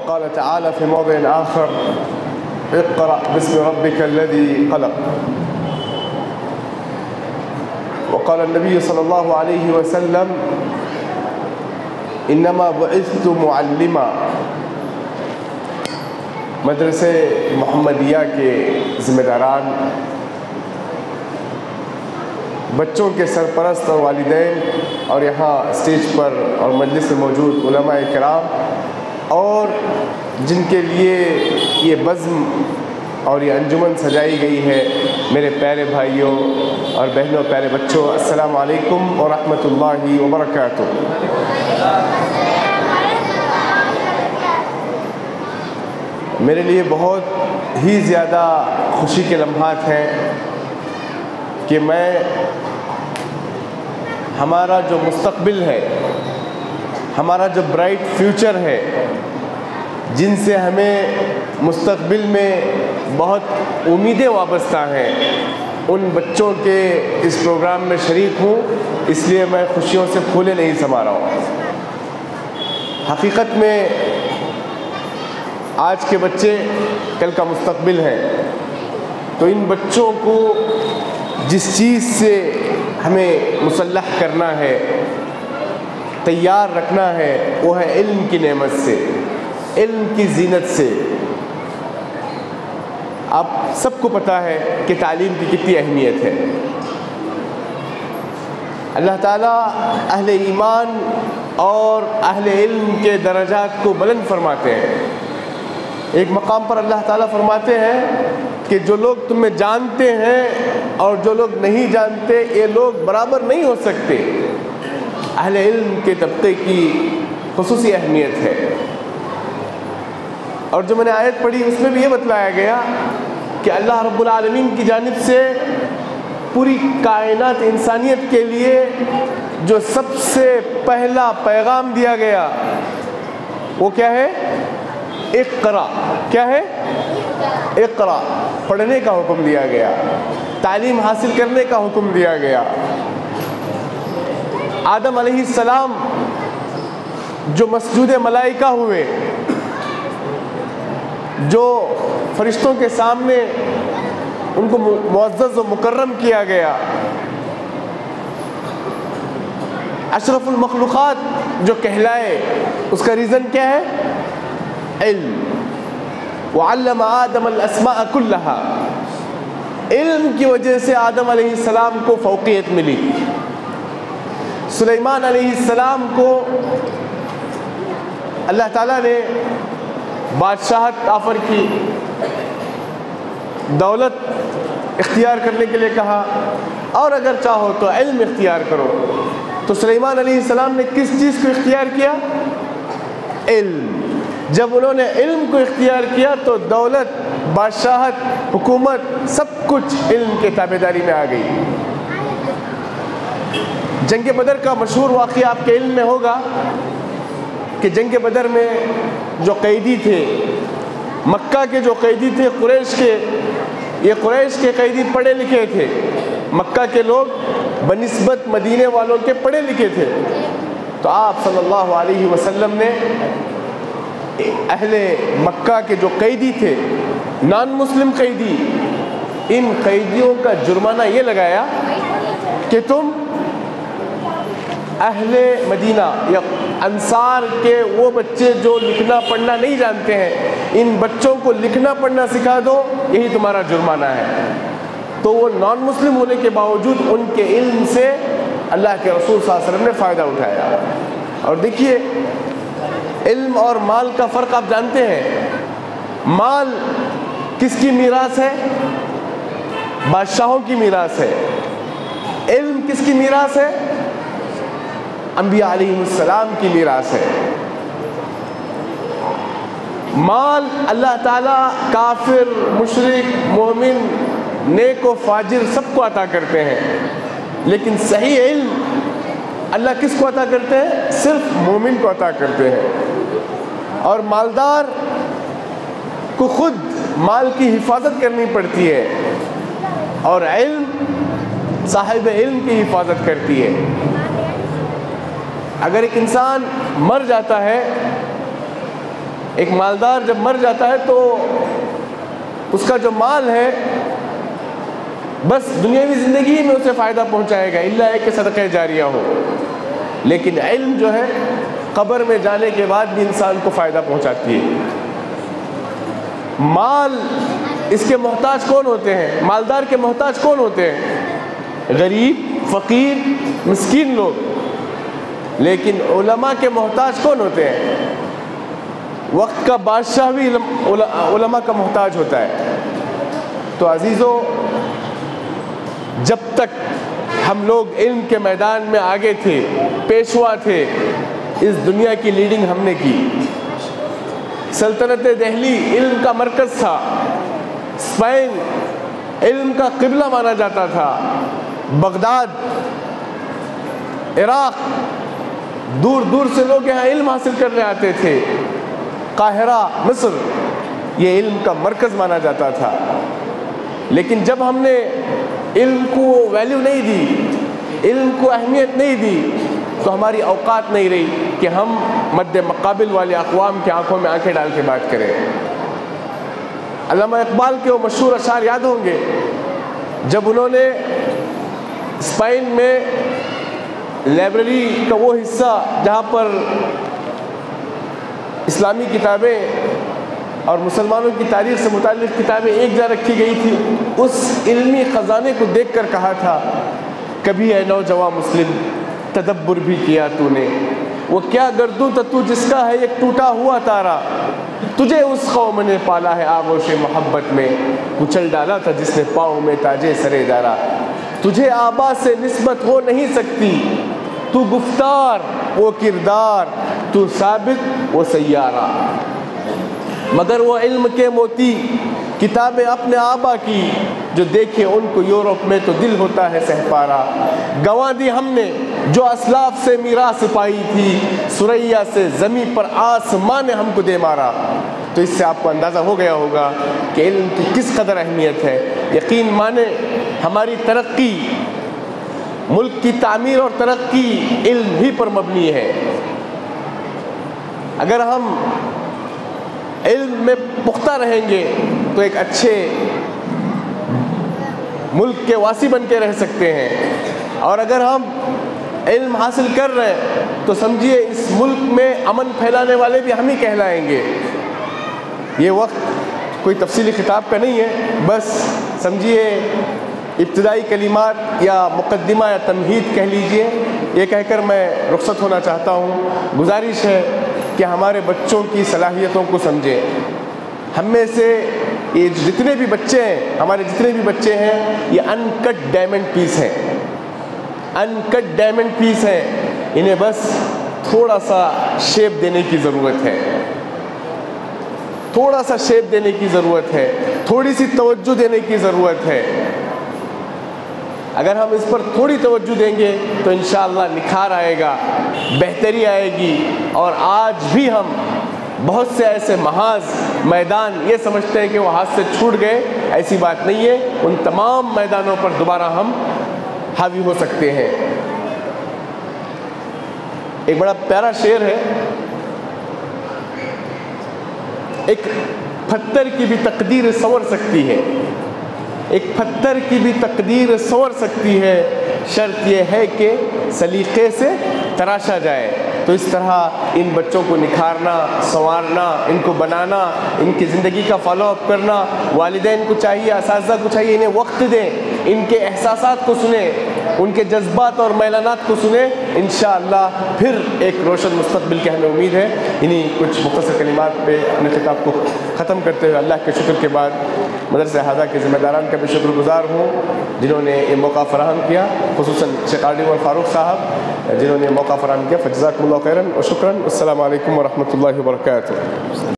وقال تعالى في موضع آخر اقرأ باسم ربك الذي خلق. وقال النبي صلى الله عليه وسلم انما بعثت معلما. مدرسے محمدیہ کے ذمہ داران، بچوں کے سرپرست اور والدین، اور یہاں اسٹیج پر اور مجلس میں موجود علماء کرام، اور جن کے لیے یہ بزم اور یہ انجمن سجائی گئی ہے، میرے پیارے بھائیوں اور بہنوں، پیارے بچوں، السلام علیکم ورحمۃ اللہ وبرکاتہ۔ میرے لیے بہت ہی زیادہ خوشی کے لمحات ہیں کہ میں ہمارا جو مستقبل ہے، ہمارا جو برائٹ فیوچر ہے، جن سے ہمیں مستقبل میں بہت امیدیں وابستہ ہیں، ان بچوں کے اس پروگرام میں شریک ہوں، اس لیے میں خوشیوں سے پھولے نہیں سما رہا ہوں۔ حقیقت میں آج کے بچے کل کا مستقبل ہیں، تو ان بچوں کو جس چیز سے ہمیں مسلح کرنا ہے، تیار رکھنا ہے، وہ ہے علم کی نعمت سے، علم کی زینت سے۔ آپ سب کو پتہ ہے کہ تعلیم کی کتنی اہمیت ہے۔ اللہ تعالیٰ اہل ایمان اور اہل علم کے درجات کو بلند فرماتے ہیں۔ ایک مقام پر اللہ تعالیٰ فرماتے ہیں کہ جو لوگ تمہیں جانتے ہیں اور جو لوگ نہیں جانتے، یہ لوگ برابر نہیں ہو سکتے۔ اہل علم کے طبقے کی خصوصی اہمیت ہے۔ اور جو میں نے آیت پڑھی اس میں بھی یہ بتلایا گیا کہ اللہ رب العالمین کی جانب سے پوری کائنات انسانیت کے لیے جو سب سے پہلا پیغام دیا گیا وہ کیا ہے؟ اقرا۔ کیا ہے؟ اقرا، پڑھنے کا حکم دیا گیا، تعلیم حاصل کرنے کا حکم دیا گیا۔ آدم علیہ السلام جو مسجود ملائکہ ہوئے، جو فرشتوں کے سامنے ان کو معزز و مکرم کیا گیا، اشرف المخلوقات جو کہلائے، اس کا ریزن کیا ہے؟ علم۔ وعلم آدم الاسماء كلها، علم کی وجہ سے آدم علیہ السلام کو فوقیت ملی۔ سلیمان علیہ السلام کو اللہ تعالیٰ نے بادشاہت آفر کی، دولت اختیار کرنے کے لیے کہا، اور اگر چاہو تو علم اختیار کرو۔ تو سلیمان علیہ السلام نے کس چیز کو اختیار کیا؟ علم۔ جب انہوں نے علم کو اختیار کیا تو دولت، بادشاہت، حکومت، سب کچھ علم کے تابعداری میں آ گئی۔ جنگ بدر کا مشہور واقعہ آپ کے علم میں ہوگا کہ جنگ بدر میں جو قیدی تھے، مکہ کے جو قیدی تھے، قریش کے، یہ قریش کے قیدی پڑھے لکھے تھے، مکہ کے لوگ بنسبت مدینے والوں کے پڑھے لکھے تھے۔ تو آپ صلی اللہ علیہ وسلم نے اہل مکہ کے جو قیدی تھے، نان مسلم قیدی، ان قیدیوں کا جرمانہ یہ لگایا کہ تم اہل مدینہ یا انصار کے وہ بچے جو لکھنا پڑھنا نہیں جانتے ہیں، ان بچوں کو لکھنا پڑھنا سکھا دو، یہی تمہارا جرمانہ ہے۔ تو وہ نان مسلم ہونے کے باوجود ان کے علم سے اللہ کے رسول صلی اللہ علیہ وسلم نے فائدہ اٹھایا۔ اور دیکھیے، علم اور مال کا فرق آپ جانتے ہیں۔ مال کس کی میراث ہے؟ بادشاہوں کی میراث ہے۔ علم کس کی میراث ہے؟ انبیاء علیہ السلام کی میراث ہے۔ مال اللہ تعالیٰ کافر، مشرک، مومن، نیک و فاجر سب کو عطا کرتے ہیں، لیکن صحیح علم اللہ کس کو عطا کرتے ہیں؟ صرف مومن کو عطا کرتے ہیں۔ اور مالدار کو خود مال کی حفاظت کرنی پڑتی ہے، اور علم صاحب علم کی حفاظت کرتی ہے۔ اگر ایک انسان مر جاتا ہے ایک مالدار جب مر جاتا ہے تو اس کا جو مال ہے بس دنیاوی زندگی میں اسے فائدہ پہنچائے گا، الا ہے کہ صدقہ جاریہ ہو، لیکن علم جو ہے قبر میں جانے کے بعد بھی انسان کو فائدہ پہنچاتی ہے۔ مال اس کے محتاج کون ہوتے ہیں؟ مالدار کے محتاج کون ہوتے ہیں؟ غریب، فقیر، مسکین لوگ، لیکن علماء کے محتاج کون ہوتے ہیں؟ وقت کا بادشاہ بھی علماء کا محتاج ہوتا ہے۔ تو عزیزو، جب تک ہم لوگ علم کے میدان میں آگے تھے، پیشوا تھے، اس دنیا کی لیڈنگ ہم نے کی۔ سلطنت دہلی علم کا مرکز تھا، اسپین علم کا قبلہ مانا جاتا تھا، بغداد، عراق، دور دور سے لوگ یہاں علم حاصل کرنے آتے تھے، قاہرہ، مصر، یہ علم کا مرکز مانا جاتا تھا۔ لیکن جب ہم نے علم کو ویلیو نہیں دی، علم کو اہمیت نہیں دی، تو ہماری اوقات نہیں رہی کہ ہم مد مقابل والے اقوام کی آنکھوں میں آنکھیں ڈال کے بات کریں۔ علامہ اقبال کے وہ مشہور اشعار یاد ہوں گے، جب انہوں نے اسپین میں لائبریری کا وہ حصہ جہاں پر اسلامی کتابیں اور مسلمانوں کی تاریخ سے متعلق کتابیں ایک جگہ رکھی گئی تھی، اس علمی خزانے کو دیکھ کر کہا تھا، کبھی اے نوجواں مسلم تدبر بھی کیا تو نے، وہ کیا گردوں تو جس کا ہے ایک ٹوٹا ہوا تارا، تجھے اس قوم نے پالا ہے آغوش محبت میں، کچل ڈالا تھا جس نے پاؤں میں تاجے سرے دارا، تجھے آبا سے نسبت ہو نہیں سکتی، تو گفتار وہ کردار، تو ثابت وہ سیارہ، مگر وہ علم کے موتی کتابیں اپنے آبا کی، جو دیکھے ان کو یورپ میں تو دل ہوتا ہے سہپارا، گنوا دی ہم نے جو اسلاف سے میراث پائی تھی، سریا سے زمین پر آسمان نے ہم کو دے مارا۔ تو اس سے آپ کو اندازہ ہو گیا ہوگا کہ علم کی کس قدر اہمیت ہے۔ یقین مانے ہماری ترقی، ملک کی تعمیر اور ترقی علم ہی پر مبنی ہے۔ اگر ہم علم میں پختہ رہیں گے تو ایک اچھے ملک کے واسی بن کے رہ سکتے ہیں، اور اگر ہم علم حاصل کر رہے ہیں تو سمجھیے اس ملک میں امن پھیلانے والے بھی ہم ہی کہلائیں گے۔ یہ وقت کوئی تفصیلی خطاب کا نہیں ہے، بس سمجھیے ابتدائی کلمات یا مقدمہ یا تمہید کہہ لیجئے، یہ کہہ کر میں رخصت ہونا چاہتا ہوں۔ گزارش ہے کہ ہمارے بچوں کی صلاحیتوں کو سمجھیں۔ ہم میں سے یہ جتنے بھی بچے ہیں، ہمارے جتنے بھی بچے ہیں، یہ ان کٹ ڈائمنڈ پیس ہیں، ان کٹ ڈائمنڈ پیس ہیں، انہیں بس تھوڑا سا شیپ دینے کی ضرورت ہے، تھوڑا سا شیپ دینے کی ضرورت ہے، تھوڑی سی توجہ دینے کی ضرورت ہے۔ اگر ہم اس پر تھوڑی توجہ دیں گے تو انشاءاللہ نکھار آئے گا، بہتری آئے گی، اور آج بھی ہم بہت سے ایسے محاذ میدان یہ سمجھتے ہیں کہ وہ ہاتھ سے چھوٹ گئے، ایسی بات نہیں ہے، ان تمام میدانوں پر دوبارہ ہم حاوی ہو سکتے ہیں۔ ایک بڑا پیارا شعر ہے، ایک پتھر کی بھی تقدیر سنور سکتی ہے، ایک پتھر کی بھی تقدیر سنور سکتی ہے، شرط یہ ہے کہ سلیقے سے تراشا جائے۔ تو اس طرح ان بچوں کو نکھارنا، سنوارنا، ان کو بنانا، ان کی زندگی کا فالو اپ کرنا، والدین کو چاہیے، اساتذہ کو چاہیے انہیں وقت دیں، ان کے احساسات کو سنیں، ان کے جذبات اور میلانات کو سنیں، انشاءاللہ پھر ایک روشن مستقبل کی ہمیں امید ہے۔ انہی کچھ مختصر کلمات پہ اپنے خطاب کو ختم کرتے ہوئے اللہ کے شکر کے بعد مدرسہ ہذا کے ذمہ داران کا بھی شکر گزار ہوں جنہوں نے یہ موقع فراہم کیا، خصوصاً شیخ آر ڈی عمر فاروق صاحب جنہوں نے موقع فراہم کیا، فجزاکم اللہ خیراً و شکراً۔ السلام علیکم ورحمۃ اللہ وبرکاتہ۔